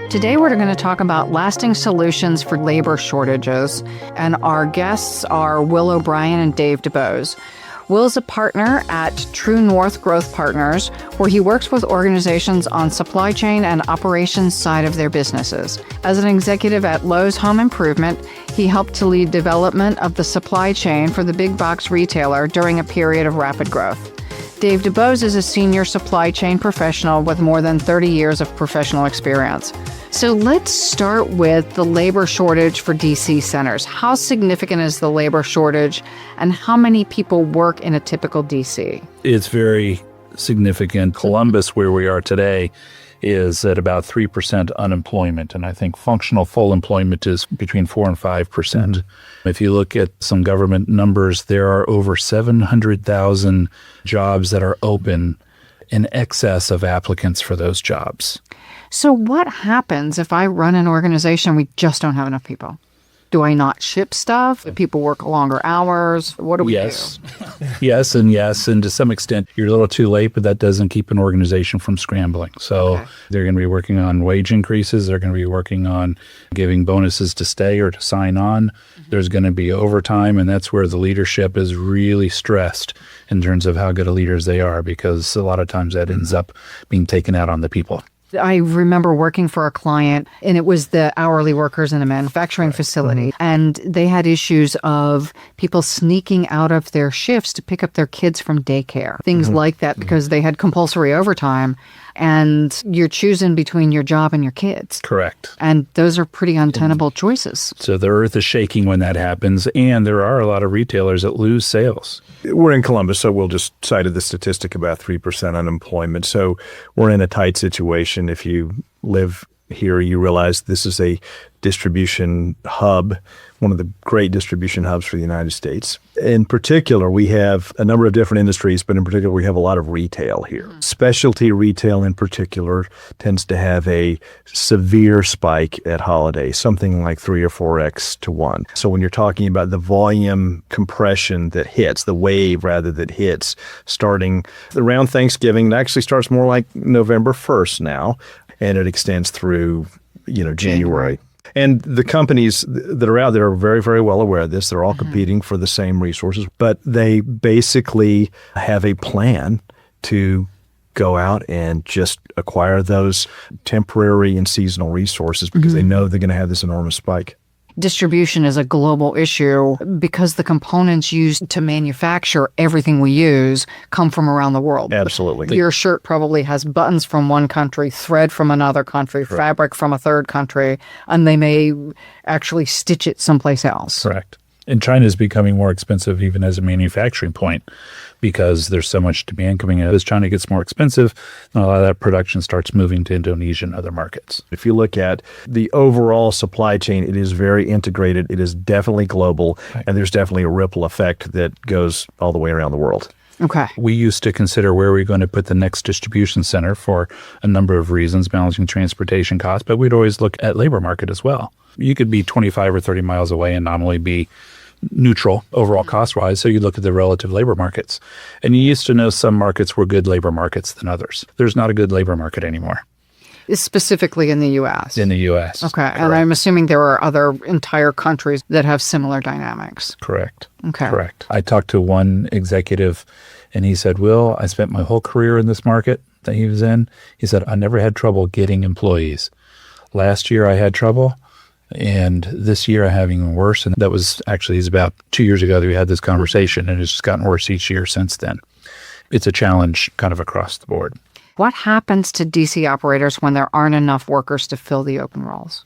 Today, we're going to talk about lasting solutions for labor shortages, and our guests are Will O'Brien and Dave DuBose. Will's a partner at True North Growth Partners, where he works with organizations on supply chain and operations side of their businesses. As an executive at Lowe's Home Improvement, he helped to lead development of the supply chain for the big box retailer during a period of rapid growth. Dave DuBose is a senior supply chain professional with more than 30 years of professional experience. So let's start with the labor shortage for DC centers. How significant is the labor shortage, and how many people work in a typical DC? It's very significant. Columbus, where we are today, is at about 3% unemployment, and I think functional full employment is between 4 and 5%. If you look at some government numbers, there are over 700,000 jobs that are open, in excess of applicants for those jobs. So what happens if I run an organization and we just don't have enough people? Do I not ship stuff? Do people work longer hours? What do we do? Yes, and to some extent, you're a little too late, but that doesn't keep an organization from scrambling. So They're going to be working on wage increases. They're going to be working on giving bonuses to stay or to sign on. There's going to be overtime, and that's where the leadership is really stressed in terms of how good of leaders they are, because a lot of times that ends up being taken out on the people. I remember working for a client, and it was the hourly workers in a manufacturing facility, and they had issues of people sneaking out of their shifts to pick up their kids from daycare, things like that, because they had compulsory overtime, and you're choosing between your job and your kids. Correct. And those are pretty untenable choices. So the earth is shaking when that happens, and there are a lot of retailers that lose sales. We're in Columbus, so we'll just cited the statistic about 3% unemployment. So we're in a tight situation. If you live here, you realize this is a distribution hub, one of the great distribution hubs for the United States. In particular, we have a number of different industries, but in particular, we have a lot of retail here. Specialty retail in particular tends to have a severe spike at holiday, something like 3 or 4x to 1. So when you're talking about the volume compression that hits, the wave rather that hits, starting around Thanksgiving, it actually starts more like November 1st now, and it extends through, January. And the companies that are out there are very, very well aware of this. They're all competing for the same resources, but they basically have a plan to go out and just acquire those temporary and seasonal resources because they know they're going to have this enormous spike. Distribution is a global issue because the components used to manufacture everything we use come from around the world. Absolutely. Your shirt probably has buttons from one country, thread from another country, fabric from a third country, and they may actually stitch it someplace else. Correct. And China is becoming more expensive even as a manufacturing point because there's so much demand coming in. As China gets more expensive, a lot of that production starts moving to Indonesia and other markets. If you look at the overall supply chain, it is very integrated. It is definitely global, and there's definitely a ripple effect that goes all the way around the world. Okay. We used to consider where we're going to put the next distribution center for a number of reasons, balancing transportation costs, but we'd always look at labor market as well. You could be 25 or 30 miles away and nominally be neutral overall cost-wise, so you look at the relative labor markets. And you used to know some markets were good labor markets than others. There's not a good labor market anymore. Specifically in the U.S.? In the U.S. Okay. Correct. And I'm assuming there are other entire countries that have similar dynamics. Correct. Okay. Correct. I talked to one executive, and he said, Will, I spent my whole career in this market that he was in. He said, I never had trouble getting employees. Last year I had trouble. And this year I'm having worse. And that was actually about 2 years ago that we had this conversation, and it's just gotten worse each year since then. It's a challenge kind of across the board. What happens to DC operators when there aren't enough workers to fill the open roles?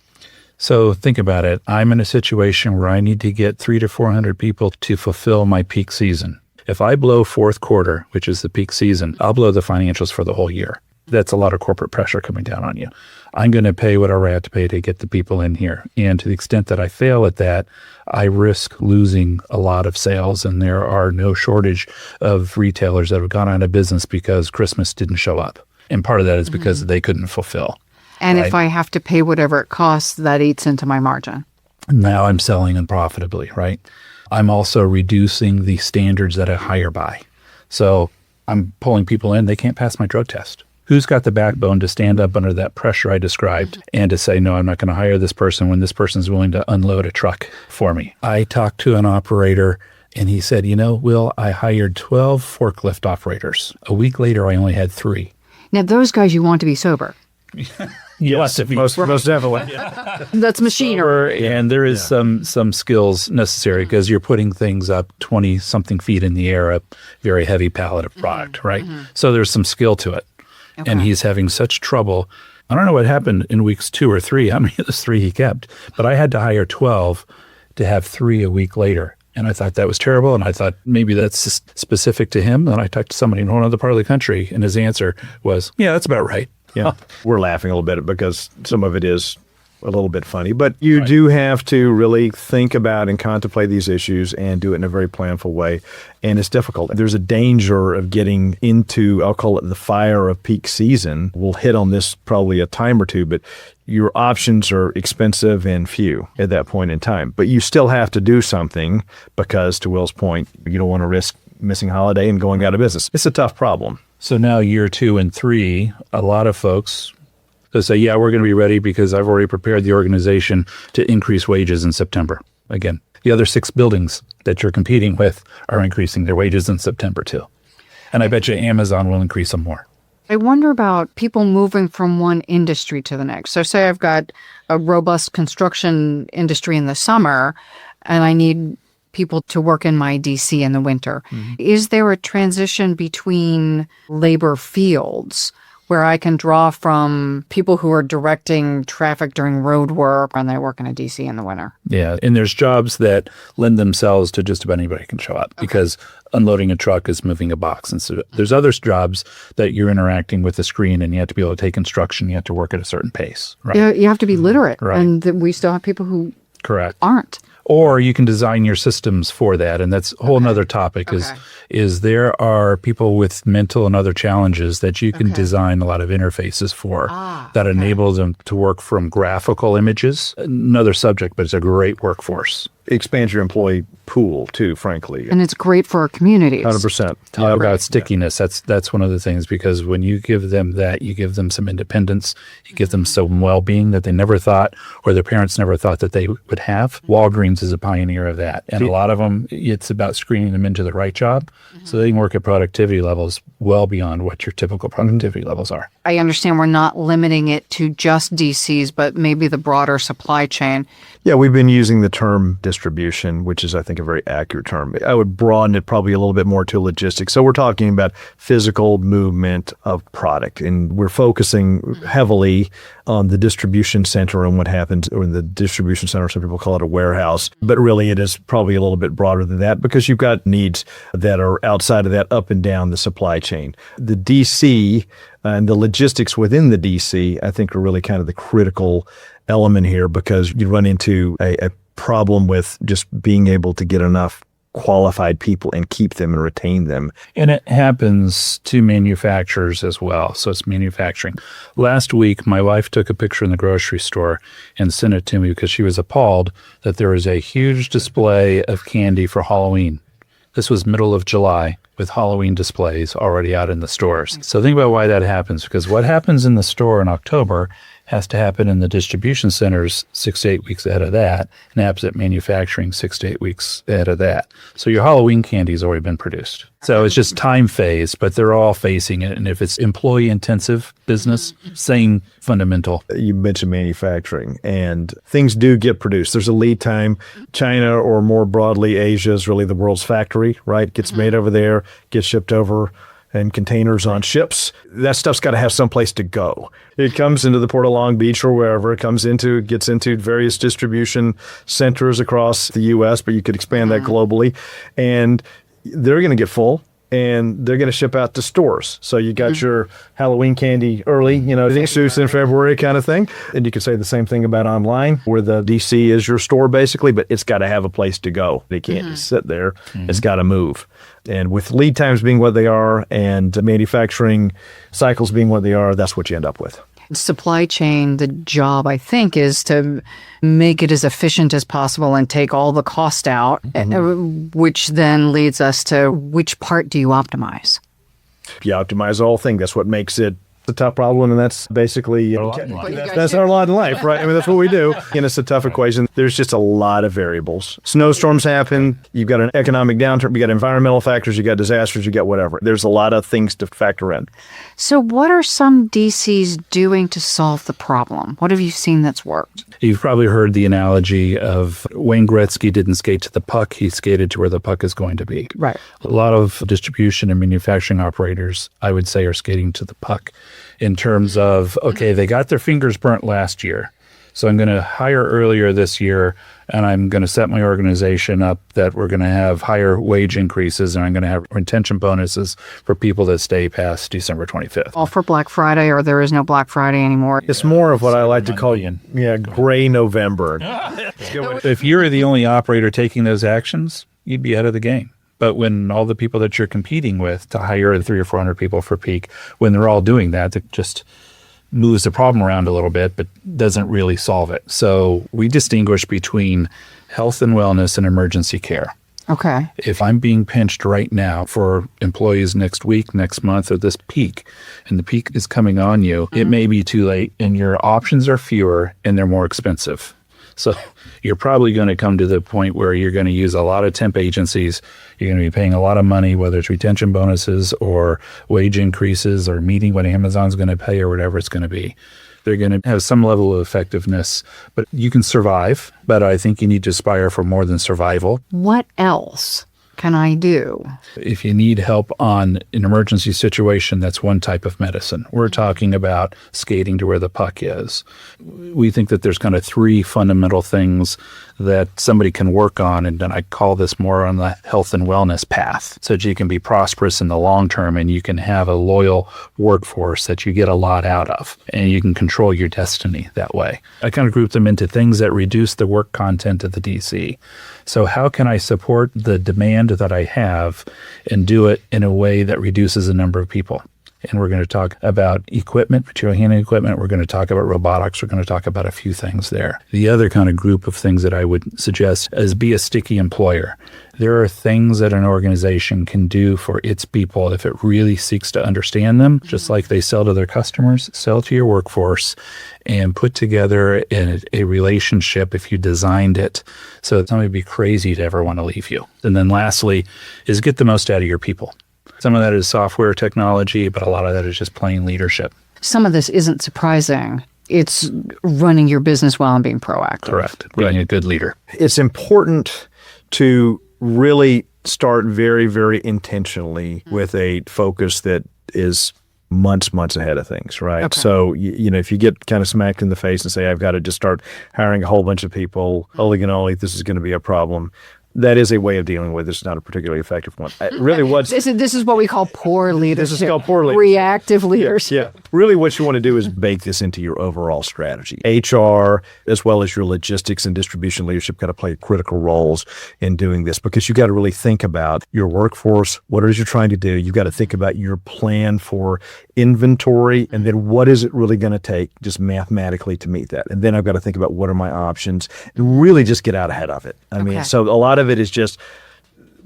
So think about it. I'm in a situation where I need to get 300 to 400 people to fulfill my peak season. If I blow fourth quarter, which is the peak season, I'll blow the financials for the whole year. That's a lot of corporate pressure coming down on you. I'm going to pay whatever I have to pay to get the people in here. And to the extent that I fail at that, I risk losing a lot of sales. And there are no shortage of retailers that have gone out of business because Christmas didn't show up. And part of that is because they couldn't fulfill. And if I have to pay whatever it costs, that eats into my margin. Now I'm selling unprofitably, right? I'm also reducing the standards that I hire by. So I'm pulling people in, they can't pass my drug test. Who's got the backbone to stand up under that pressure I described and to say, no, I'm not going to hire this person when this person's willing to unload a truck for me? I talked to an operator and he said, Will, I hired 12 forklift operators. A week later, I only had 3. Now, those guys you want to be sober. Yes, most definitely. That's machinery. And there is some skills necessary because you're putting things up 20-something feet in the air, a very heavy pallet of product, right? So there's some skill to it. Okay. And he's having such trouble. I don't know what happened in weeks 2 or 3, how many of those 3 he kept, but I had to hire 12 to have 3 a week later. And I thought that was terrible. And I thought maybe that's just specific to him. And I talked to somebody in a whole other part of the country, and his answer was, yeah, that's about right. Yeah. We're laughing a little bit because some of it is a little bit funny, but you do have to really think about and contemplate these issues and do it in a very planful way. And it's difficult. There's a danger of getting into, I'll call it the fire of peak season. We'll hit on this probably a time or two, but your options are expensive and few at that point in time. But you still have to do something because, to Will's point, you don't want to risk missing holiday and going out of business. It's a tough problem. So now year 2 and 3, a lot of folks they'll say, yeah, we're going to be ready because I've already prepared the organization to increase wages in September. Again, the other 6 buildings that you're competing with are increasing their wages in September too. And I bet you Amazon will increase them more. I wonder about people moving from one industry to the next. So say I've got a robust construction industry in the summer and I need people to work in my DC in the winter. Is there a transition between labor fields where I can draw from people who are directing traffic during road work and they work in a DC in the winter? Yeah, and there's jobs that lend themselves to just about anybody can show up because unloading a truck is moving a box. And so there's other jobs that you're interacting with the screen and you have to be able to take instruction. You have to work at a certain pace. Right? You have to be literate. Right. And we still have people who Correct. aren't. Or you can design your systems for that. And that's a whole nother topic is there are people with mental and other challenges that you can design a lot of interfaces for that enable them to work from graphical images. Another subject, but it's a great workforce. Expands your employee pool too, frankly. And it's great for our communities. 100%. Talk about stickiness. That's one of the things, because when you give them that, you give them some independence, you give them some well-being that they never thought, or their parents never thought that they would have. Walgreens is a pioneer of that. And a lot of them, it's about screening them into the right job so they can work at productivity levels well beyond what your typical productivity levels are. I understand we're not limiting it to just DCs, but maybe the broader supply chain. Yeah, we've been using the term distribution, which is, I think, a very accurate term. I would broaden it probably a little bit more to logistics. So we're talking about physical movement of product, and we're focusing heavily on the distribution center and what happens, or in the distribution center, some people call it a warehouse, but really it is probably a little bit broader than that because you've got needs that are outside of that, up and down the supply chain. The DC and the logistics within the DC, I think, are really kind of the critical element here, because you run into a problem with just being able to get enough qualified people and keep them and retain them. And it happens to manufacturers as well. So it's manufacturing. Last week, my wife took a picture in the grocery store and sent it to me because she was appalled that there was a huge display of candy for Halloween. This was middle of July with Halloween displays already out in the stores. So think about why that happens, because what happens in the store in October has to happen in the distribution centers 6 to 8 weeks ahead of that, and happens at manufacturing 6 to 8 weeks ahead of that. So your Halloween candy's already been produced. So it's just time phase, but they're all facing it. And if it's employee intensive business, same fundamental. You mentioned manufacturing, and things do get produced. There's a lead time. China, or more broadly Asia, is really the world's factory, right? Gets made over there, gets shipped over and containers on ships. That stuff's got to have some place to go. It comes into the Port of Long Beach or wherever. It gets into various distribution centers across the U.S., but you could expand that globally. And they're going to get full, and they're going to ship out to stores. So you got your Halloween candy early, Seuss in February kind of thing. And you could say the same thing about online, where the DC is your store basically, but it's got to have a place to go. They can't just sit there. It's got to move. And with lead times being what they are and manufacturing cycles being what they are, that's what you end up with. Supply chain, the job, I think, is to make it as efficient as possible and take all the cost out, which then leads us to which part do you optimize? You optimize the whole thing. That's what makes it a tough problem, and that's basically that's our lot in life, right? I mean, that's what we do. And it's a tough equation. There's just a lot of variables. Snowstorms happen. You've got an economic downturn. You got environmental factors. You got disasters. You got whatever. There's a lot of things to factor in. So what are some DCs doing to solve the problem? What have you seen that's worked? You've probably heard the analogy of Wayne Gretzky didn't skate to the puck. He skated to where the puck is going to be. Right. A lot of distribution and manufacturing operators, I would say, are skating to the puck in terms of, okay, they got their fingers burnt last year. So I'm going to hire earlier this year, and I'm going to set my organization up that we're going to have higher wage increases, and I'm going to have retention bonuses for people that stay past December 25th. All for Black Friday, or there is no Black Friday anymore. It's more of what I like to call, gray November. If you're the only operator taking those actions, you'd be out of the game. But when all the people that you're competing with to hire 300 or 400 people for peak, when they're all doing that, it just moves the problem around a little bit, but doesn't really solve it. So we distinguish between health and wellness and emergency care. Okay. If I'm being pinched right now for employees next week, next month, or this peak, and the peak is coming on you, it may be too late, and your options are fewer and they're more expensive. So you're probably going to come to the point where you're going to use a lot of temp agencies. You're going to be paying a lot of money, whether it's retention bonuses or wage increases or meeting what Amazon's going to pay or whatever it's going to be. They're going to have some level of effectiveness, but you can survive. But I think you need to aspire for more than survival. What else can I do? If you need help on an emergency situation, that's one type of medicine. We're talking about skating to where the puck is. We think that there's kind of three fundamental things that somebody can work on, and then I call this more on the health and wellness path, so that you can be prosperous in the long term and you can have a loyal workforce that you get a lot out of, and you can control your destiny that way. I kind of group them into things that reduce the work content of the DC. So how can I support the demand that I have and do it in a way that reduces the number of people? And we're going to talk about equipment, material handling equipment. We're going to talk about robotics. We're going to talk about a few things there. The other kind of group of things that I would suggest is be a sticky employer. There are things that an organization can do for its people if it really seeks to understand them, just like they sell to their customers, sell to your workforce, and put together a relationship if you designed it so that somebody would be crazy to ever want to leave you. And then lastly is get the most out of your people. Some of that is software technology, but a lot of that is just plain leadership. Some of this isn't surprising. It's running your business well and being proactive. Correct. Being a good leader. It's important to really start very, very intentionally with a focus that is months ahead of things, right? Okay. So, if you get kind of smacked in the face and say, I've got to just start hiring a whole bunch of people, this is going to be a problem. That is a way of dealing with it. It's not a particularly effective one. Really, This is what we call poor leadership. This is called poor leadership. Reactive leadership. Yeah. Really, what you want to do is bake this into your overall strategy. HR, as well as your logistics and distribution leadership, got to play critical roles in doing this, because you got to really think about your workforce. What it is you're trying to do? You've got to think about your plan for inventory, and then what is it really going to take just mathematically to meet that? And then I've got to think about what are my options and really just get out ahead of it. I mean, so a lot of it is just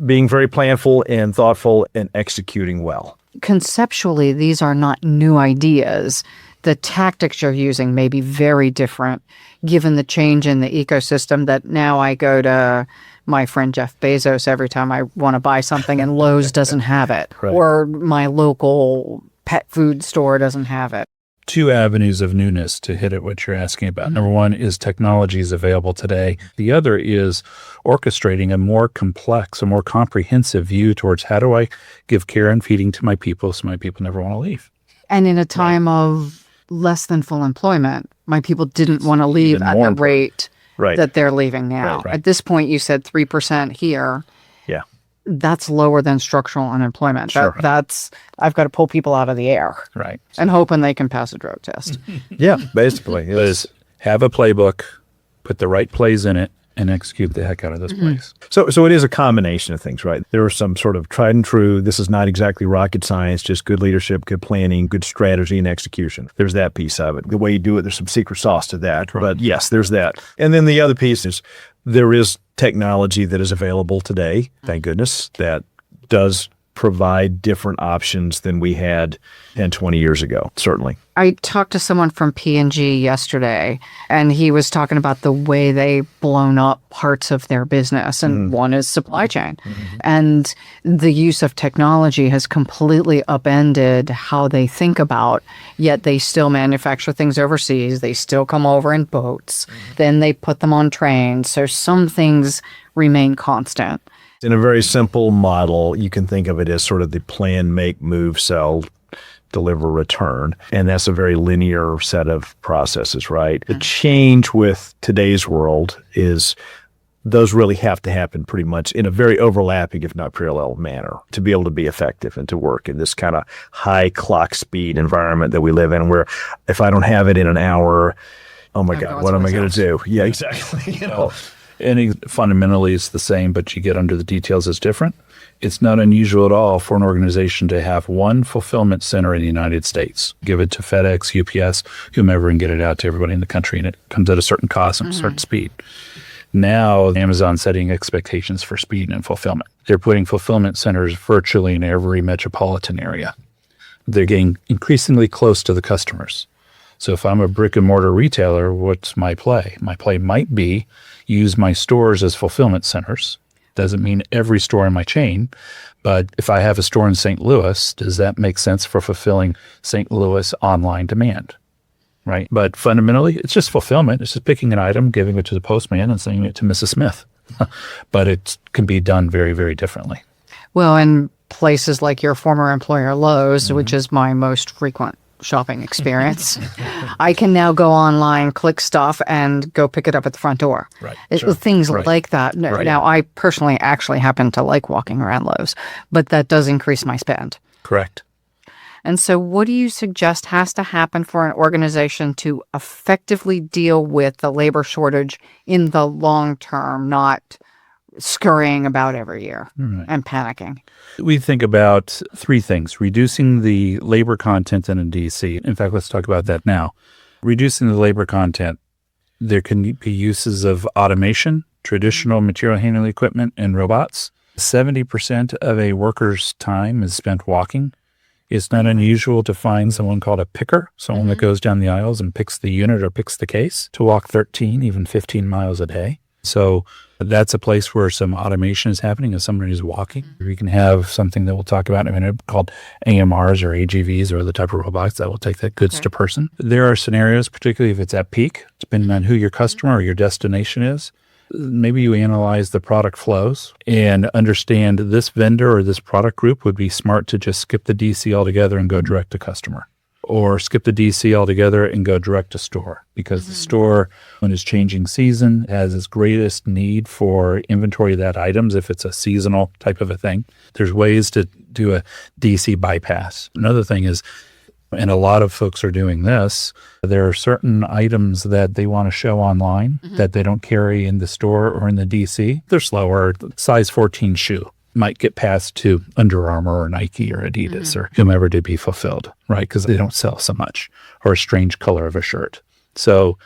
being very planful and thoughtful and executing well. Conceptually, these are not new ideas. The tactics you're using may be very different given the change in the ecosystem, that now I go to my friend Jeff Bezos every time I want to buy something and Lowe's doesn't have it, Right. or my local pet food store doesn't have it. Two avenues of newness to hit at what you're asking about. Number one is technologies available today. The other is orchestrating a more complex, a more comprehensive view towards how do I give care and feeding to my people so my people never want to leave. And in a time of less than full employment, my people didn't want to leave Even at more the rate Right. that they're leaving now. Right. At this point, you said 3% here. Yeah. That's lower than structural unemployment. Sure. That's I've got to pull people out of the air Right. and hoping they can pass a drug test. Yeah, basically. Is have a playbook, put the right plays in it, and execute the heck out of this place. So it is a combination of things, right? There are some sort of tried and true. This is not exactly rocket science, just good leadership, good planning, good strategy and execution. There's that piece of it. The way you do it, there's some secret sauce to that. Right. But yes, there's that. And then the other piece is there is technology that is available today, thank goodness, that does provide different options than we had 10, 20 years ago, certainly. I talked to someone from P&G yesterday, and he was talking about the way they've blown up parts of their business, and one is supply chain. And the use of technology has completely upended how they think about, yet they still manufacture things overseas. They still come over in boats. Then they put them on trains. So some things remain constant. In a very simple model, you can think of it as sort of the plan, make, move, sell, deliver, return. And that's a very linear set of processes, right? The change with today's world is those really have to happen pretty much in a very overlapping, if not parallel manner to be able to be effective and to work in this kind of high clock speed environment that we live in, where if I don't have it in an hour, oh my God, what am I going to do? Yeah, exactly. And fundamentally, it's the same, but you get under the details, it's different. It's not unusual at all for an organization to have one fulfillment center in the United States, give it to FedEx, UPS, whomever, and get it out to everybody in the country. And it comes at a certain cost and a certain speed. Now, Amazon's setting expectations for speed and fulfillment. They're putting fulfillment centers virtually in every metropolitan area. They're getting increasingly close to the customers. So if I'm a brick and mortar retailer, what's my play? My play might be use my stores as fulfillment centers. Doesn't mean every store in my chain, but if I have a store in St. Louis, does that make sense for fulfilling St. Louis online demand? Right? But fundamentally, it's just fulfillment. It's just picking an item, giving it to the postman, and sending it to Mrs. Smith. But it can be done very, very differently. Well, in places like your former employer, Lowe's, which is my most frequent shopping experience, I can now go online, click stuff, and go pick it up at the front door. Right. Things like that. Now, I personally actually happen to like walking around Lowe's, but that does increase my spend. Correct. And so what do you suggest has to happen for an organization to effectively deal with the labor shortage in the long term, not scurrying about every year and panicking? We think about three things: reducing the labor content in a DC. In fact, let's talk about that now. Reducing the labor content. There can be uses of automation, traditional material handling equipment, and robots. 70% of a worker's time is spent walking. It's not unusual to find someone called a picker, someone that goes down the aisles and picks the unit or picks the case, to walk 13, even 15 miles a day. So that's a place where some automation is happening as somebody is walking. We can have something that we'll talk about in a minute called AMRs or AGVs, or the type of robots that will take that goods to person. There are scenarios, particularly if it's at peak, depending on who your customer or your destination is. Maybe you analyze the product flows and understand this vendor or this product group would be smart to just skip the DC altogether and go direct to customer, or skip the DC altogether and go direct to store, because the store, when it's changing season, has its greatest need for inventory of that items if it's a seasonal type of a thing. There's ways to do a DC bypass. Another thing is, and a lot of folks are doing this, there are certain items that they want to show online that they don't carry in the store or in the DC. They're slower. Size 14 shoe might get passed to Under Armour or Nike or Adidas or whomever to be fulfilled, right? Because they don't sell so much, or a strange color of a shirt. So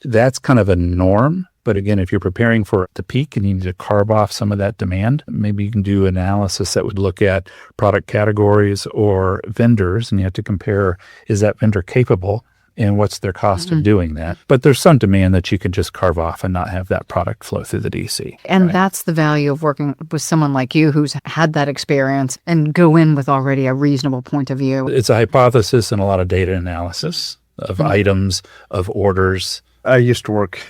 that's kind of a norm. But again, if you're preparing for it to peak and you need to carve off some of that demand, maybe you can do analysis that would look at product categories or vendors, and you have to compare, is that vendor capable and what's their cost of doing that? But there's some demand that you can just carve off and not have that product flow through the DC. And that's the value of working with someone like you who's had that experience and go in with already a reasonable point of view. It's a hypothesis and a lot of data analysis of items, of orders. I used to work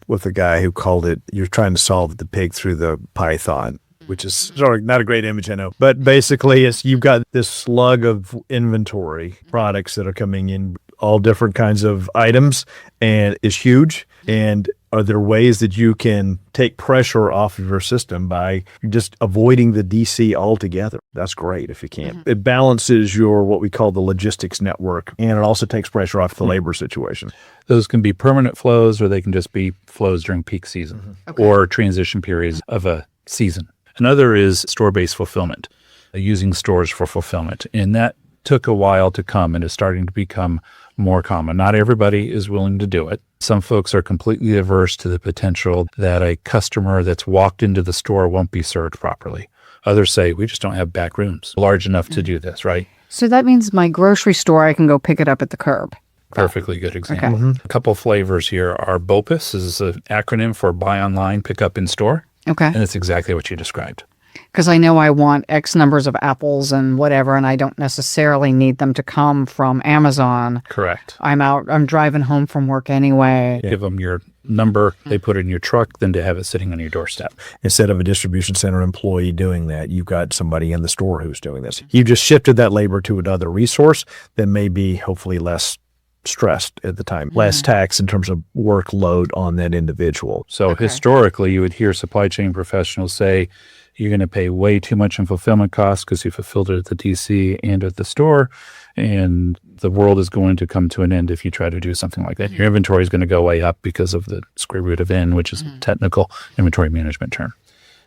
with a guy who called it, you're trying to solve the pig through the python, which is sort of not a great image, I know. But basically, you've got this slug of inventory products that are coming in all different kinds of items and is huge. And are there ways that you can take pressure off of your system by just avoiding the DC altogether? That's great if you can. It balances your what we call the logistics network, and it also takes pressure off the labor situation. Those can be permanent flows, or they can just be flows during peak season or transition periods of a season. Another is store-based fulfillment, using stores for fulfillment. And that took a while to come and is starting to become more common. Not everybody is willing to do it. Some folks are completely averse to the potential that a customer that's walked into the store won't be served properly. Others say, we just don't have back rooms large enough to do this, right? So that means my grocery store, I can go pick it up at the curb. Perfectly good example. A couple flavors here are BOPIS, is an acronym for buy online, pick up in store. Okay. And it's exactly what you described. Because I know I want X numbers of apples and whatever, and I don't necessarily need them to come from Amazon. Correct. I'm driving home from work anyway. Give them your number, they put it in your truck, then to have it sitting on your doorstep. Instead of a distribution center employee doing that, you've got somebody in the store who's doing this. You've just shifted that labor to another resource that may be hopefully less stressed at the time, less tax in terms of workload on that individual. So historically, you would hear supply chain professionals say, you're going to pay way too much in fulfillment costs because you fulfilled it at the DC and at the store, and the world is going to come to an end if you try to do something like that. Your inventory is going to go way up because of the square root of N, which is a technical inventory management term.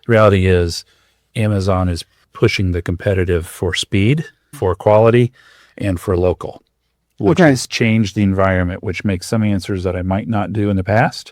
The reality is Amazon is pushing the competitive for speed, for quality, and for local, which has changed the environment, which makes some answers that I might not do in the past,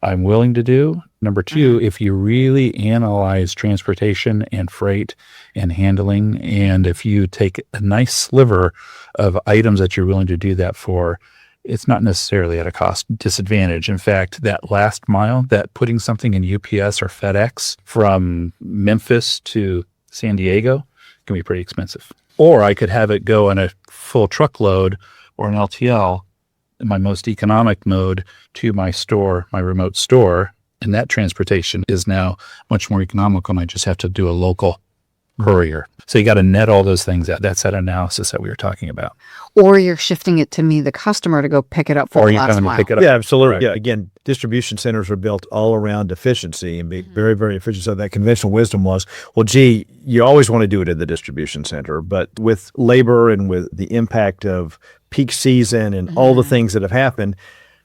I'm willing to do. Number two, if you really analyze transportation and freight and handling, and if you take a nice sliver of items that you're willing to do that for, it's not necessarily at a cost disadvantage. In fact, that last mile, that putting something in UPS or FedEx from Memphis to San Diego can be pretty expensive. Or I could have it go on a full truckload or an LTL in my most economic mode to my store, my remote store. And that transportation is now much more economical, and I just have to do a local courier. So you got to net all those things out. That's that analysis that we were talking about. Or you're shifting it to me, the customer, to go pick it up for the last mile. Pick it up. Yeah, absolutely. Right. Yeah, again, distribution centers are built all around efficiency and being very, very efficient. So that conventional wisdom was, well, gee, you always want to do it at the distribution center. But with labor and with the impact of peak season and all the things that have happened,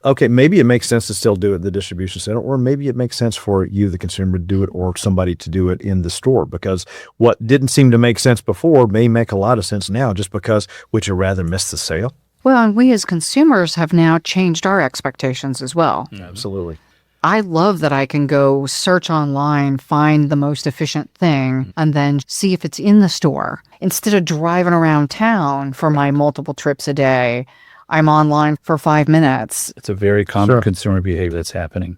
okay, maybe it makes sense to still do it at the distribution center, or maybe it makes sense for you, the consumer, to do it, or somebody to do it in the store, because what didn't seem to make sense before may make a lot of sense now, just because would you rather miss the sale? Well, and we as consumers have now changed our expectations as well. Absolutely. I love that I can go search online, find the most efficient thing, and then see if it's in the store. Instead of driving around town for my multiple trips a day, I'm online for 5 minutes. It's a very common consumer behavior that's happening.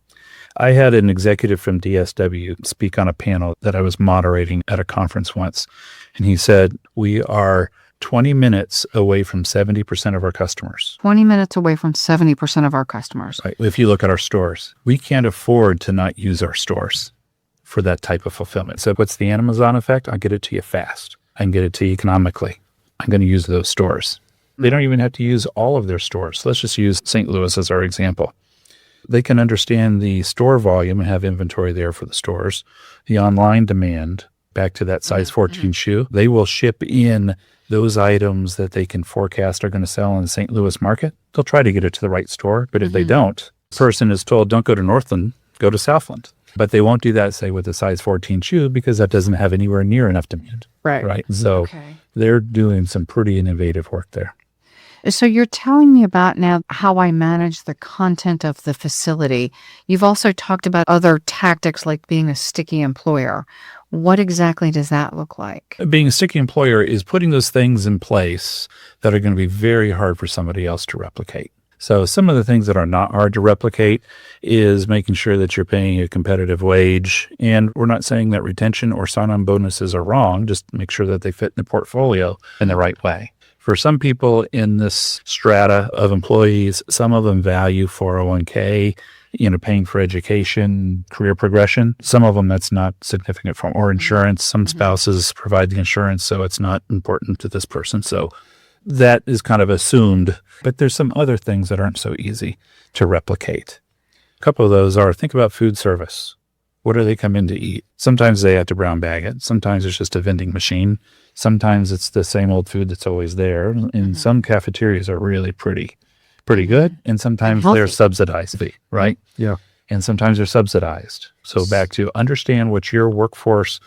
I had an executive from DSW speak on a panel that I was moderating at a conference once, and he said, we are 20 minutes away from 70% of our customers. 20 minutes away from 70% of our customers. Right. If you look at our stores, we can't afford to not use our stores for that type of fulfillment. So what's the Amazon effect? I'll get it to you fast. I can get it to you economically. I'm going to use those stores. They don't even have to use all of their stores. Let's just use St. Louis as our example. They can understand the store volume and have inventory there for the stores. The online demand, back to that size 14 shoe, they will ship in those items that they can forecast are going to sell in the St. Louis market. They'll try to get it to the right store, but if they don't, the person is told, don't go to Northland, go to Southland. But they won't do that, say, with a size 14 shoe, because that doesn't have anywhere near enough demand. Right. So they're doing some pretty innovative work there. So you're telling me about now how I manage the content of the facility. You've also talked about other tactics like being a sticky employer. What exactly does that look like? Being a sticky employer is putting those things in place that are going to be very hard for somebody else to replicate. So some of the things that are not hard to replicate is making sure that you're paying a competitive wage. And we're not saying that retention or sign-on bonuses are wrong. Just make sure that they fit in the portfolio in the right way. For some people in this strata of employees, some of them value 401k, paying for education, career progression. Some of them that's not significant for, or insurance. Some spouses provide the insurance, so it's not important to this person. So that is kind of assumed, but there's some other things that aren't so easy to replicate. A couple of those are, think about food service. What do they come in to eat? Sometimes they have to brown bag it. Sometimes it's just a vending machine. Sometimes it's the same old food that's always there. And some cafeterias are really pretty good. And sometimes they're subsidized, right? Yeah. And sometimes they're subsidized. So back to understand what your workforce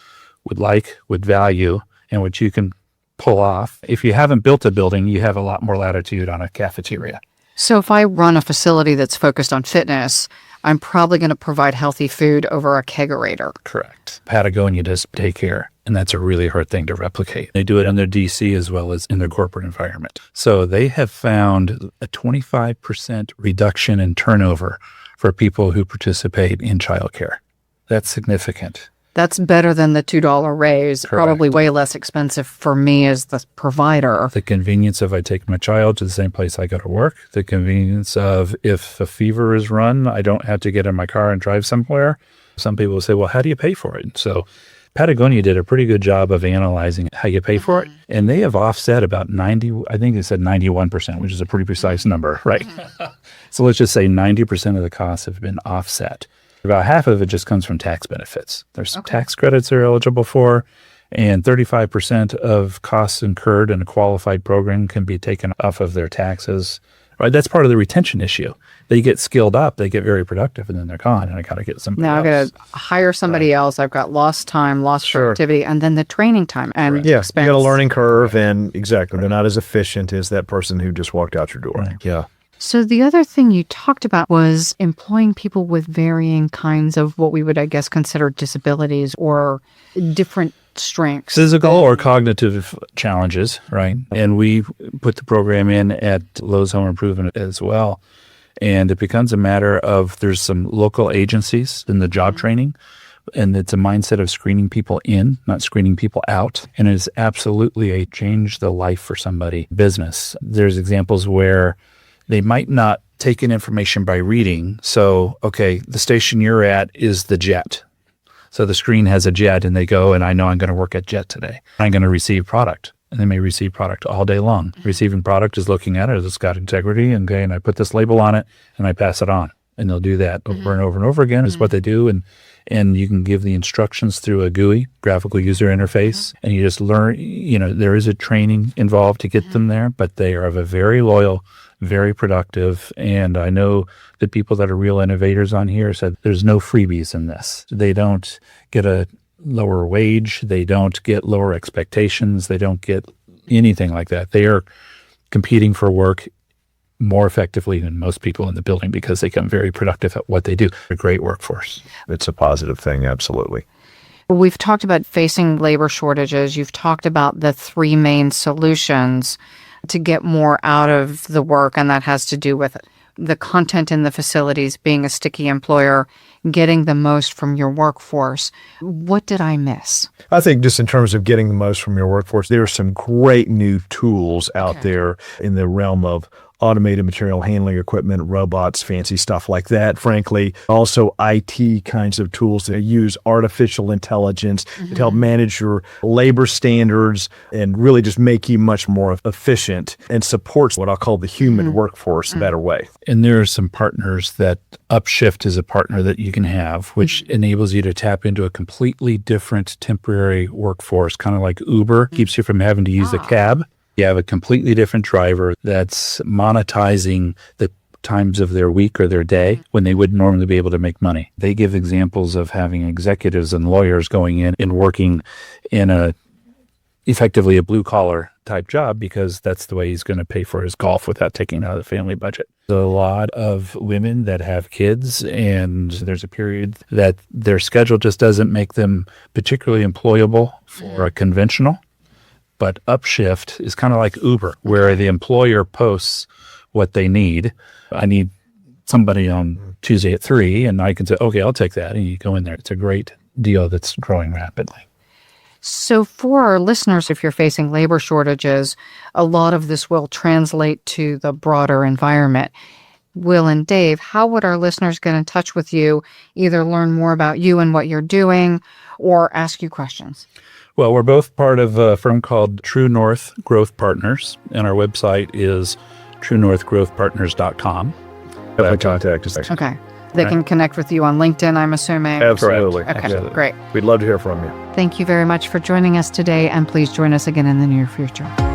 would like, would value, and what you can pull off. If you haven't built a building, you have a lot more latitude on a cafeteria. So if I run a facility that's focused on fitness, I'm probably going to provide healthy food over a kegerator. Correct. Patagonia does daycare, and that's a really hard thing to replicate. They do it in their DC as well as in their corporate environment. So they have found a 25% reduction in turnover for people who participate in childcare. That's significant. That's better than the $2 raise, Correct. Probably way less expensive for me as the provider. The convenience of I take my child to the same place I go to work. The convenience of if a fever is run, I don't have to get in my car and drive somewhere. Some people will say, well, how do you pay for it? So Patagonia did a pretty good job of analyzing how you pay for it. And they have offset about 91%, which is a pretty precise number, right? So let's just say 90% of the costs have been offset. About half of it just comes from tax benefits. There's some tax credits they're eligible for, and 35% of costs incurred in a qualified program can be taken off of their taxes. Right? That's part of the retention issue. They get skilled up, they get very productive, and then they're gone, and I got to get somebody Now else. I've got to hire somebody else. I've got lost time, lost productivity, and then the training time and expense. You got a learning curve, and exactly, they're not as efficient as that person who just walked out your door. Right. Yeah. So the other thing you talked about was employing people with varying kinds of what we would, I guess, consider disabilities or different strengths. Physical or cognitive challenges, right? And we put the program in at Lowe's Home Improvement as well. And it becomes a matter of there's some local agencies in the job training, and it's a mindset of screening people in, not screening people out. And it is absolutely a change the life for somebody business. There's examples where they might not take in information by reading. So, okay, the station you're at is the Jet. So the screen has a Jet, and they go, and I know I'm going to work at Jet today. I'm going to receive product. And they may receive product all day long. Receiving product is looking at it, it's got integrity, and I put this label on it, and I pass it on. And they'll do that over and over and over again is what they do. And you can give the instructions through a GUI, graphical user interface, and you just learn, there is a training involved to get them there, but they are very loyal, very productive. And I know the people that are real innovators on here said there's no freebies in this. They don't get a lower wage. They don't get lower expectations. They don't get anything like that. They are competing for work more effectively than most people in the building because they become very productive at what they do. They're a great workforce. It's a positive thing, absolutely. We've talked about facing labor shortages. You've talked about the three main solutions to get more out of the work, and that has to do with the content in the facilities, being a sticky employer, getting the most from your workforce. What did I miss? I think just in terms of getting the most from your workforce, there are some great new tools out there in the realm of automated material handling equipment, robots, fancy stuff like that. Frankly, also IT kinds of tools that use artificial intelligence to help manage your labor standards and really just make you much more efficient and supports what I'll call the human workforce in a better way. And there are some partners that Upshift is a partner that you can have, which enables you to tap into a completely different temporary workforce, kind of like Uber, keeps you from having to use a cab. You have a completely different driver that's monetizing the times of their week or their day when they wouldn't normally be able to make money. They give examples of having executives and lawyers going in and working in effectively a blue-collar type job because that's the way he's going to pay for his golf without taking it out of the family budget. There's a lot of women that have kids, and there's a period that their schedule just doesn't make them particularly employable for a conventional. But Upshift is kind of like Uber, where the employer posts what they need. I need somebody on Tuesday at 3, and I can say, okay, I'll take that. And you go in there. It's a great deal that's growing rapidly. So for our listeners, if you're facing labor shortages, a lot of this will translate to the broader environment. Will and Dave, how would our listeners get in touch with you, either learn more about you and what you're doing, or ask you questions? Well, we're both part of a firm called True North Growth Partners, and our website is truenorthgrowthpartners.com. Definitely contact us. Okay. They can connect with you on LinkedIn, I'm assuming. Absolutely. Okay, Absolutely. great. We'd love to hear from you. Thank you very much for joining us today, and please join us again in the near future.